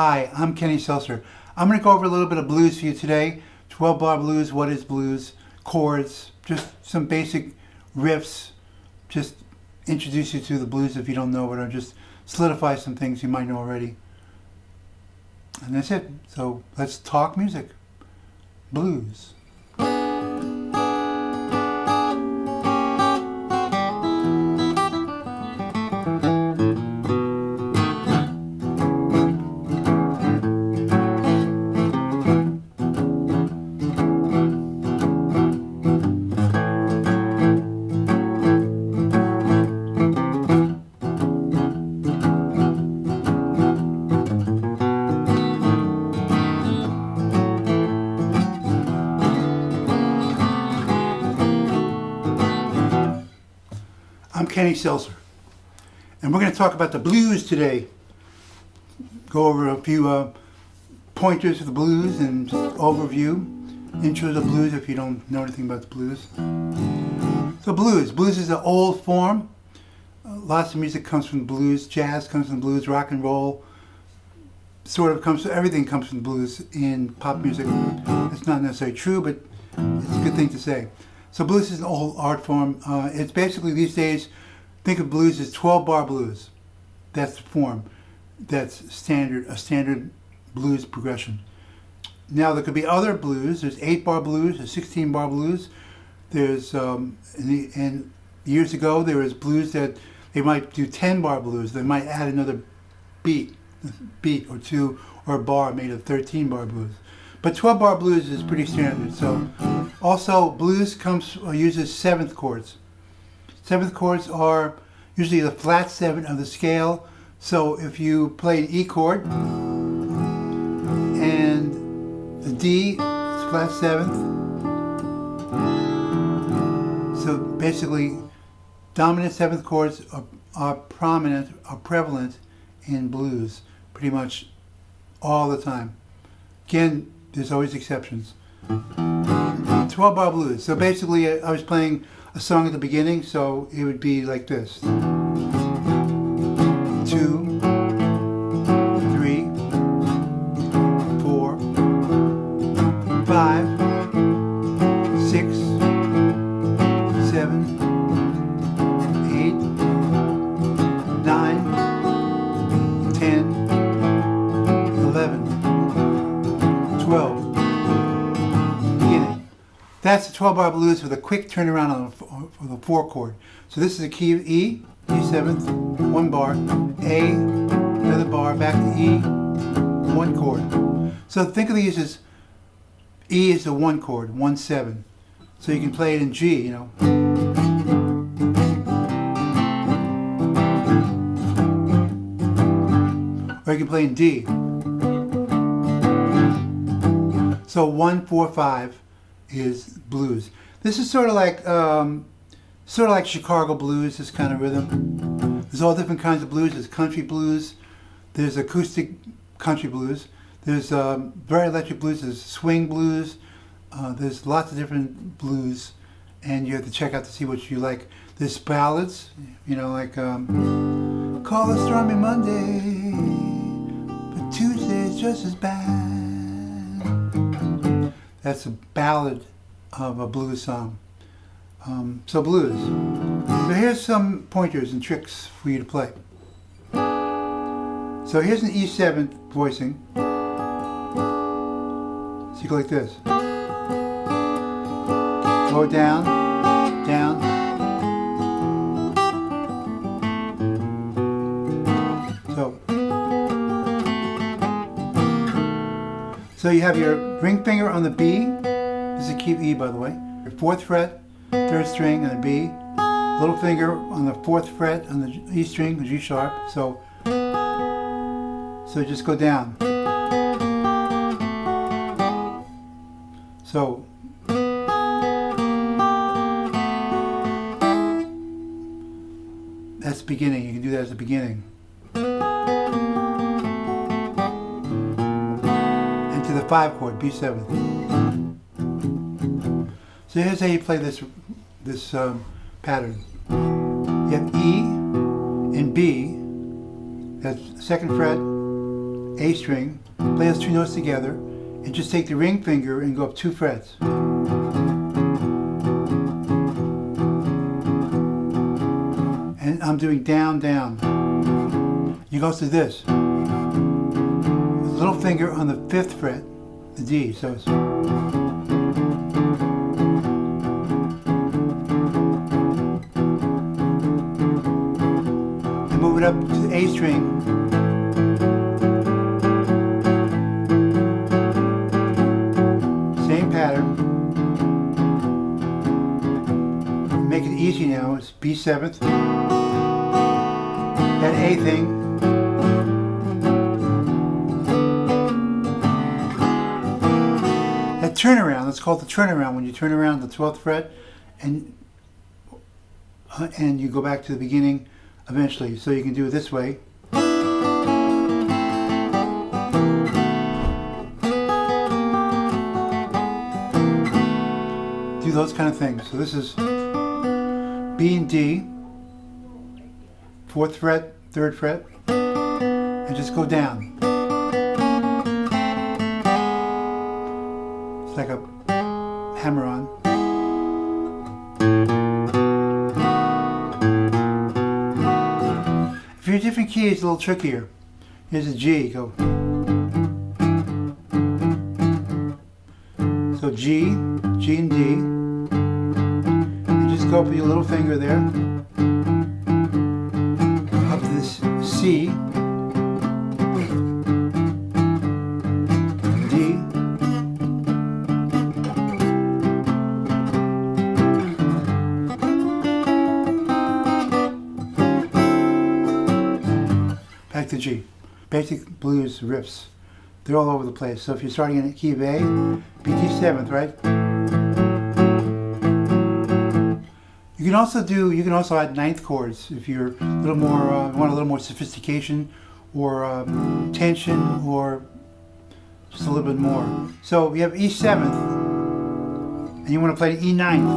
Hi, I'm Kenny Selcer. I'm going to go over a little bit of blues for you today. 12-bar blues, what is blues, chords, just some basic riffs, just introduce you to the blues if you don't know it, or just solidify some things you might know already. And that's it. So let's talk music. Blues. I'm Kenny Selcer, and we're going to talk about the blues today. Go over a few pointers for the blues and overview, intro to the blues if you don't know anything about the blues. So blues is an old form. Lots of music comes from blues. Jazz comes from blues. Rock and roll everything comes from blues in pop music. That's not necessarily true, but it's a good thing to say. So blues is an old art form. It's basically these days, think of blues as 12-bar blues. That's the form. That's a standard blues progression. Now there could be other blues. There's 8-bar blues, there's 16-bar blues. There's, and years ago there was blues that they might do 10-bar blues. They might add another beat or two, or a bar made of 13-bar blues. But 12-bar blues is pretty standard. So also blues uses seventh chords. Seventh chords are usually the flat 7 of the scale. So if you play an E chord and the D is flat 7th, so basically dominant 7th chords are prevalent in blues pretty much all the time. Again, there's always exceptions. 12-bar blues. So basically, I was playing a song at the beginning, so it would be like this: 2, 3, 4, 5, 6, 7, 8, 9, 10, 11, 12. That's the 12-bar blues with a quick turnaround for the 4 chord. So this is a key of E, E7th, 1 bar, A, another bar, back to E, 1 chord. So think of these as E is the 1 chord, 1-7. So you can play it in G, you know. Or you can play in D. So 1, 4, 5 is blues. This is sort of like Chicago blues, this kind of rhythm. There's all different kinds of blues. There's country blues, there's acoustic country blues, there's very electric blues, there's swing blues, there's lots of different blues, and you have to check out to see what you like. There's ballads, you know, like Call a Stormy Monday, but Tuesday's just as bad. That's a ballad of a blues song. So blues. So here's some pointers and tricks for you to play. So here's an E7 voicing. So you go like this. Go down, down. So you have your ring finger on the B. This is a key of E, by the way. Your 4th fret, 3rd string on the B. Little finger on the 4th fret on the E string, the G sharp. So just go down. So that's the beginning. You can do that as the beginning. To the 5 chord, B7. So here's how you play this pattern. You have E and B, that's 2nd fret, A string, play those 2 notes together, and just take the ring finger and go up 2 frets. And I'm doing down, down. You go to this. Little finger on the 5th fret, the D, so it's... And move it up to the A string. Same pattern. Make it easy now, it's B7th. That A thing. That turnaround, let's call it the turnaround, when you turn around the 12th fret and you go back to the beginning eventually. So you can do it this way. Do those kind of things. So this is B and D, 4th fret, 3rd fret, and just go down. It's like a hammer-on. If you're a different key, it's a little trickier. Here's a G, go. So G, G and D. You just go up with your little finger there. Up to this C. D. Back to G. Basic blues riffs. They're all over the place. So if you're starting in a key of A, be D7th, right? You can also add 9th chords if you're a little more want a little more sophistication or tension or just a little bit more. So we have E7th, and you want to play E9th.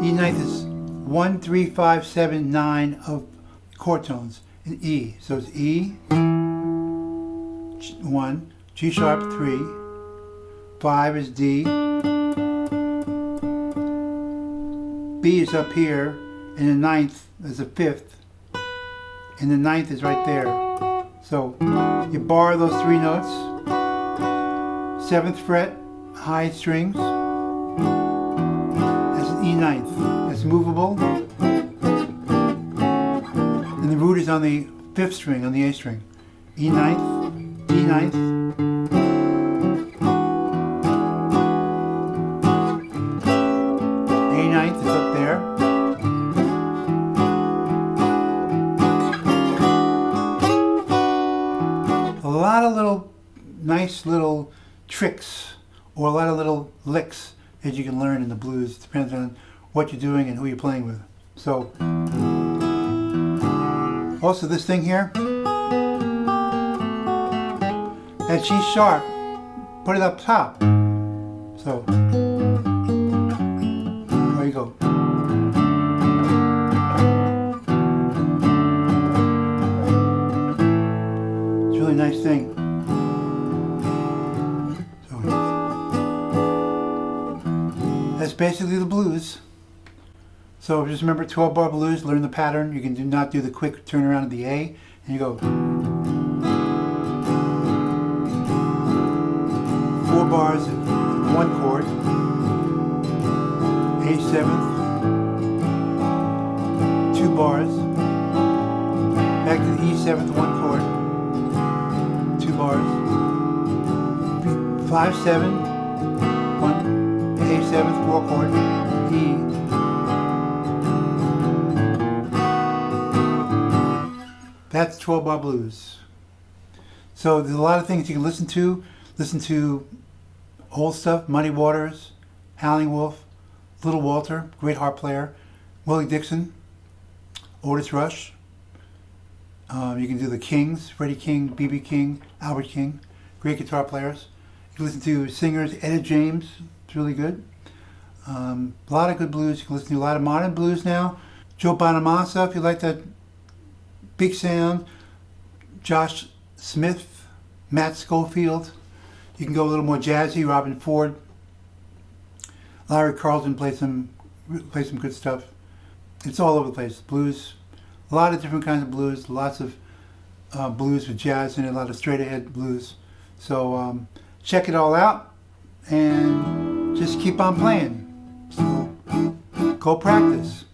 E9th is 1, 3, 5, 7, 9 of chord tones in E. So it's E, 1, G sharp 3, 5 is D, B is up here, and the 9th is the 5th, and the 9th is right there. So you bar those 3 notes, 7th fret, high strings, that's an E9th, that's movable, and the root is on the 5th string, on the A string. E9th, D9th, A9th is up there. A lot of little nice little tricks or a lot of little licks that you can learn in the blues. It depends on what you're doing and who you're playing with. So also this thing here, that G sharp, put it up top. So there you go. It's a really nice thing. So that's basically the blues. So just remember 12-bar blues, learn the pattern. You can not do the quick turnaround of the A, and you go 4 bars of 1 chord, A7th, 2 bars, back to the E7th, 1 chord, 2 bars, 5, 7, 1, A7th, 4 chord, E. That's 12-bar blues. So there's a lot of things you can listen to. Listen to old stuff, Muddy Waters, Howling Wolf, Little Walter, great harp player, Willie Dixon, Otis Rush. You can do the Kings, Freddie King, B.B. King, Albert King, great guitar players. You can listen to singers, Etta James, it's really good. A lot of good blues. You can listen to a lot of modern blues now. Joe Bonamassa, if you like that big sound. Josh Smith, Matt Schofield. You can go a little more jazzy, Robin Ford. Larry Carlton plays some good stuff. It's all over the place. Blues, a lot of different kinds of blues, lots of blues with jazz in it, a lot of straight ahead blues. So check it all out and just keep on playing. So go practice.